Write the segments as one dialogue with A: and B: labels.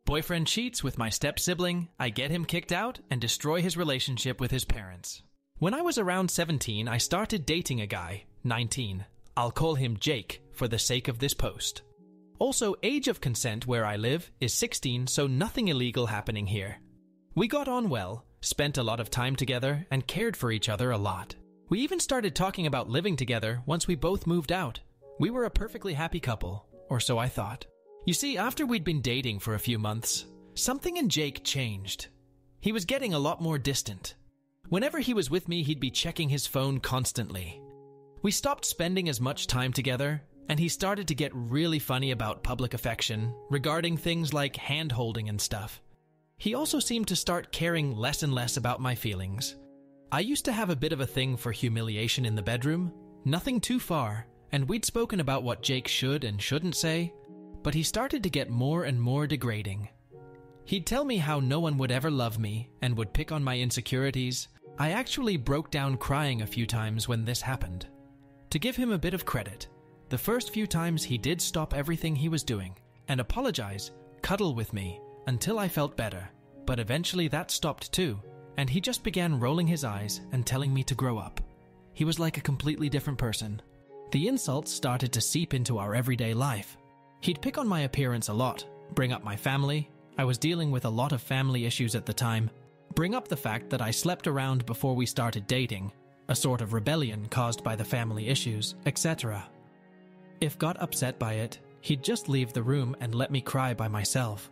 A: Boyfriend cheats with my step-sibling, I get him kicked out, and destroy his relationship with his parents. When I was around 17, I started dating a guy, 19. I'll call him Jake for the sake of this post. Also, age of consent where I live is 16, so nothing illegal happening here. We got on well, spent a lot of time together, and cared for each other a lot. We even started talking about living together once we both moved out. We were a perfectly happy couple, or so I thought. You see, after we'd been dating for a few months, something in Jake changed. He was getting a lot more distant. Whenever he was with me, he'd be checking his phone constantly. We stopped spending as much time together, and he started to get really funny about public affection regarding things like hand-holding and stuff. He also seemed to start caring less and less about my feelings. I used to have a bit of a thing for humiliation in the bedroom, nothing too far, and we'd spoken about what Jake should and shouldn't say, but he started to get more and more degrading. He'd tell me how no one would ever love me and would pick on my insecurities. I actually broke down crying a few times when this happened. To give him a bit of credit, the first few times he did stop everything he was doing and apologize, cuddle with me, until I felt better, but eventually that stopped too, and he just began rolling his eyes and telling me to grow up. He was like a completely different person. The insults started to seep into our everyday life. He'd pick on my appearance a lot, bring up my family. I was dealing with a lot of family issues at the time. Bring up the fact that I slept around before we started dating, a sort of rebellion caused by the family issues, etc. If got upset by it, he'd just leave the room and let me cry by myself.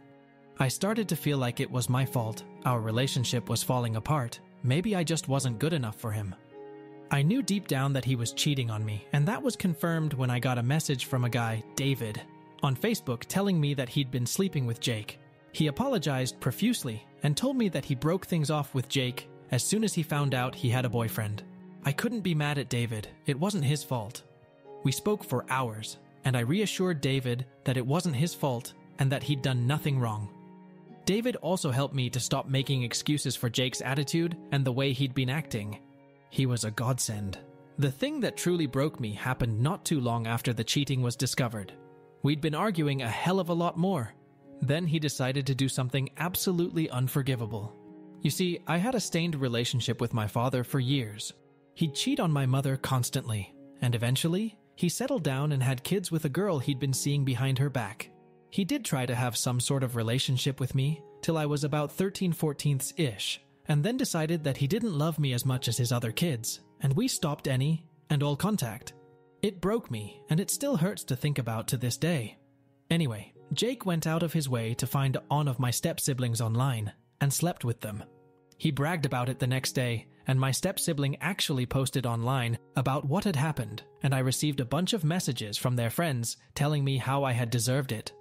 A: I started to feel like it was my fault. Our relationship was falling apart. Maybe I just wasn't good enough for him. I knew deep down that he was cheating on me, and that was confirmed when I got a message from a guy, David, on Facebook telling me that he'd been sleeping with Jake. He apologized profusely and told me that he broke things off with Jake as soon as he found out he had a boyfriend. I couldn't be mad at David. It wasn't his fault. We spoke for hours, and I reassured David that it wasn't his fault and that he'd done nothing wrong. David also helped me to stop making excuses for Jake's attitude and the way he'd been acting. He was a godsend. The thing that truly broke me happened not too long after the cheating was discovered. We'd been arguing a hell of a lot more. Then he decided to do something absolutely unforgivable. You see, I had a stained relationship with my father for years. He'd cheat on my mother constantly, and eventually, he settled down and had kids with a girl he'd been seeing behind her back. He did try to have some sort of relationship with me till I was about 13-14-ish, and then decided that he didn't love me as much as his other kids, and we stopped any and all contact. It broke me, and it still hurts to think about to this day. Anyway, Jake went out of his way to find one of my step-siblings online and slept with them. He bragged about it the next day, and my step-sibling actually posted online about what had happened, and I received a bunch of messages from their friends telling me how I had deserved it.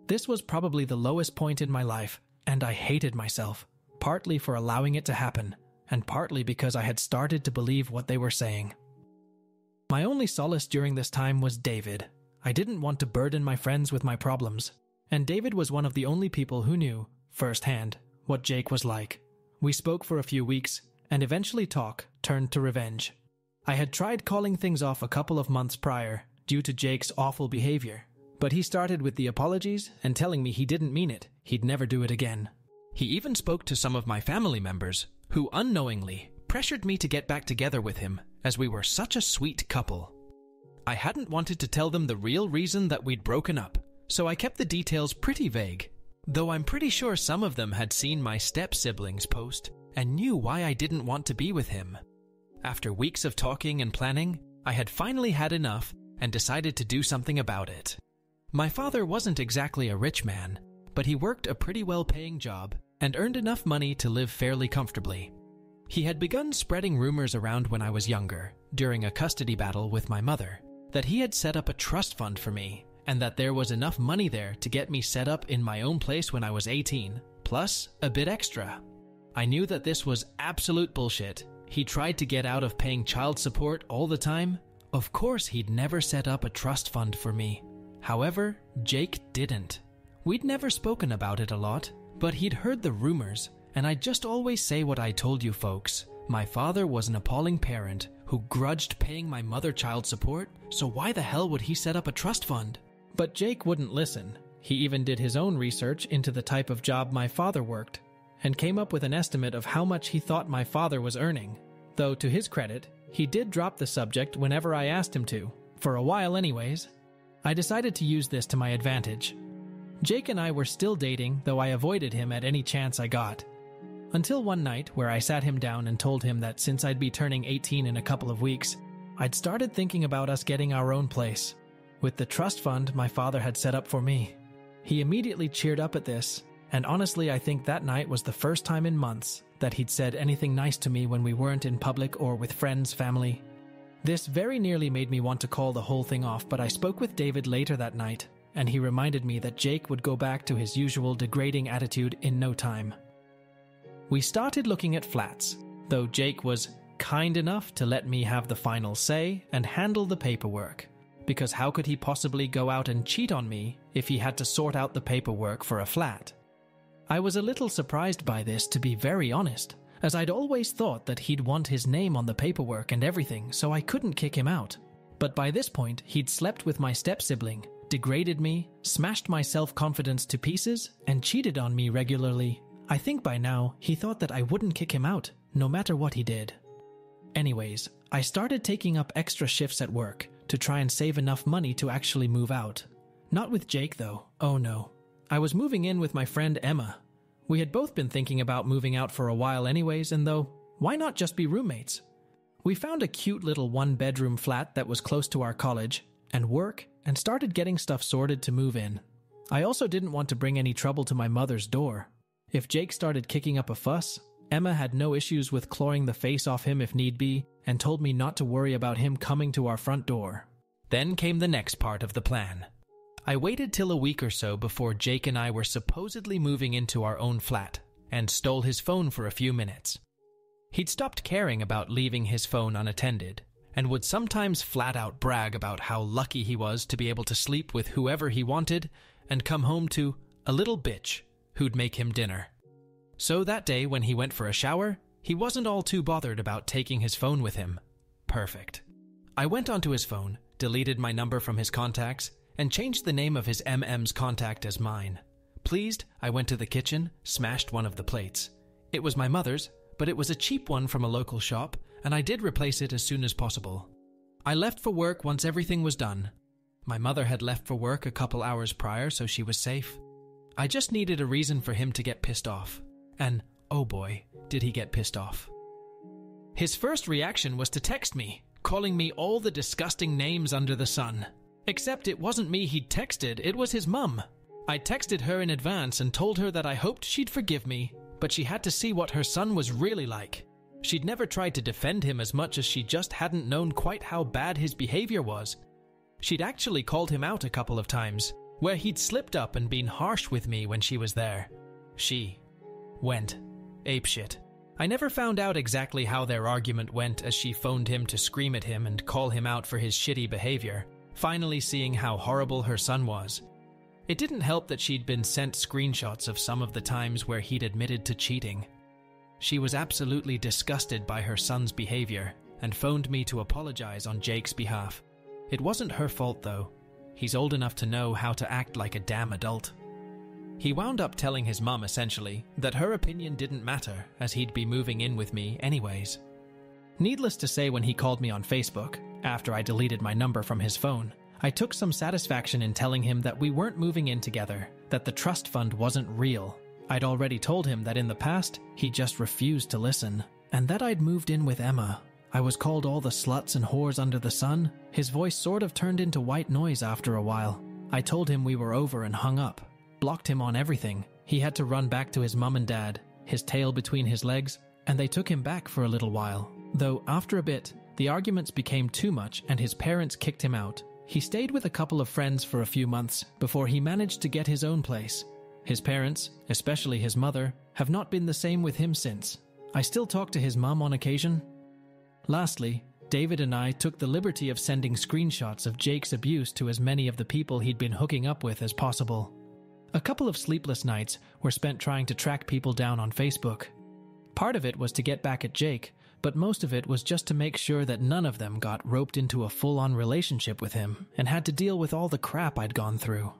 A: This was probably the lowest point in my life, and I hated myself, partly for allowing it to happen, and partly because I had started to believe what they were saying. My only solace during this time was David. I didn't want to burden my friends with my problems, and David was one of the only people who knew, firsthand, what Jake was like. We spoke for a few weeks, and eventually talk turned to revenge. I had tried calling things off a couple of months prior due to Jake's awful behavior, but he started with the apologies and telling me he didn't mean it, he'd never do it again. He even spoke to some of my family members, who unknowingly pressured me to get back together with him, as we were such a sweet couple. I hadn't wanted to tell them the real reason that we'd broken up, so I kept the details pretty vague, though I'm pretty sure some of them had seen my step-sibling's post and knew why I didn't want to be with him. After weeks of talking and planning, I had finally had enough and decided to do something about it. My father wasn't exactly a rich man, but he worked a pretty well-paying job and earned enough money to live fairly comfortably. He had begun spreading rumors around when I was younger, during a custody battle with my mother, that he had set up a trust fund for me, and that there was enough money there to get me set up in my own place when I was 18, plus a bit extra. I knew that this was absolute bullshit. He tried to get out of paying child support all the time. Of course he'd never set up a trust fund for me. However, Jake didn't. We'd never spoken about it a lot, but he'd heard the rumors, and I'd just always say what I told you folks. My father was an appalling parent who grudged paying my mother child support, so why the hell would he set up a trust fund? But Jake wouldn't listen. He even did his own research into the type of job my father worked, and came up with an estimate of how much he thought my father was earning. Though, to his credit, he did drop the subject whenever I asked him to, for a while anyways. I decided to use this to my advantage. Jake and I were still dating, though I avoided him at any chance I got. Until one night where I sat him down and told him that since I'd be turning 18 in a couple of weeks, I'd started thinking about us getting our own place, with the trust fund my father had set up for me. He immediately cheered up at this, and honestly I think that night was the first time in months that he'd said anything nice to me when we weren't in public or with friends, family. This very nearly made me want to call the whole thing off, but I spoke with David later that night, and he reminded me that Jake would go back to his usual degrading attitude in no time. We started looking at flats, though Jake was kind enough to let me have the final say and handle the paperwork, because how could he possibly go out and cheat on me if he had to sort out the paperwork for a flat? I was a little surprised by this, to be very honest, as I'd always thought that he'd want his name on the paperwork and everything, so I couldn't kick him out. But by this point, he'd slept with my step-sibling, degraded me, smashed my self-confidence to pieces, and cheated on me regularly. I think by now, he thought that I wouldn't kick him out, no matter what he did. Anyways, I started taking up extra shifts at work to try and save enough money to actually move out. Not with Jake, though. Oh no. I was moving in with my friend Emma. We had both been thinking about moving out for a while anyways, and though, why not just be roommates? We found a cute little one-bedroom flat that was close to our college and work, and started getting stuff sorted to move in. I also didn't want to bring any trouble to my mother's door. If Jake started kicking up a fuss, Emma had no issues with clawing the face off him if need be, and told me not to worry about him coming to our front door. Then came the next part of the plan. I waited till a week or so before Jake and I were supposedly moving into our own flat, and stole his phone for a few minutes. He'd stopped caring about leaving his phone unattended, and would sometimes flat out brag about how lucky he was to be able to sleep with whoever he wanted, and come home to a little bitch who'd make him dinner. So that day when he went for a shower, he wasn't all too bothered about taking his phone with him. Perfect. I went onto his phone, deleted my number from his contacts, and changed the name of his MM's contact as mine. Pleased, I went to the kitchen, smashed one of the plates. It was my mother's, but it was a cheap one from a local shop, and I did replace it as soon as possible. I left for work once everything was done. My mother had left for work a couple hours prior, so she was safe. I just needed a reason for him to get pissed off. And, oh boy, did he get pissed off. His first reaction was to text me, calling me all the disgusting names under the sun. Except it wasn't me he'd texted, it was his mum. I texted her in advance and told her that I hoped she'd forgive me, but she had to see what her son was really like. She'd never tried to defend him as much as she just hadn't known quite how bad his behavior was. She'd actually called him out a couple of times, where he'd slipped up and been harsh with me when she was there. She went apeshit. I never found out exactly how their argument went, as she phoned him to scream at him and call him out for his shitty behavior, finally seeing how horrible her son was. It didn't help that she'd been sent screenshots of some of the times where he'd admitted to cheating. She was absolutely disgusted by her son's behavior and phoned me to apologize on Jake's behalf. It wasn't her fault though. He's old enough to know how to act like a damn adult. He wound up telling his mum essentially that her opinion didn't matter, as he'd be moving in with me anyways. Needless to say, when he called me on Facebook, after I deleted my number from his phone, I took some satisfaction in telling him that we weren't moving in together, that the trust fund wasn't real. I'd already told him that in the past, he just refused to listen, and that I'd moved in with Emma. I was called all the sluts and whores under the sun. His voice sort of turned into white noise after a while. I told him we were over and hung up, blocked him on everything. He had to run back to his mum and dad, his tail between his legs, and they took him back for a little while. Though after a bit, the arguments became too much and his parents kicked him out. He stayed with a couple of friends for a few months before he managed to get his own place. His parents, especially his mother, have not been the same with him since. I still talk to his mum on occasion. Lastly, David and I took the liberty of sending screenshots of Jake's abuse to as many of the people he'd been hooking up with as possible. A couple of sleepless nights were spent trying to track people down on Facebook. Part of it was to get back at Jake, but most of it was just to make sure that none of them got roped into a full-on relationship with him and had to deal with all the crap I'd gone through.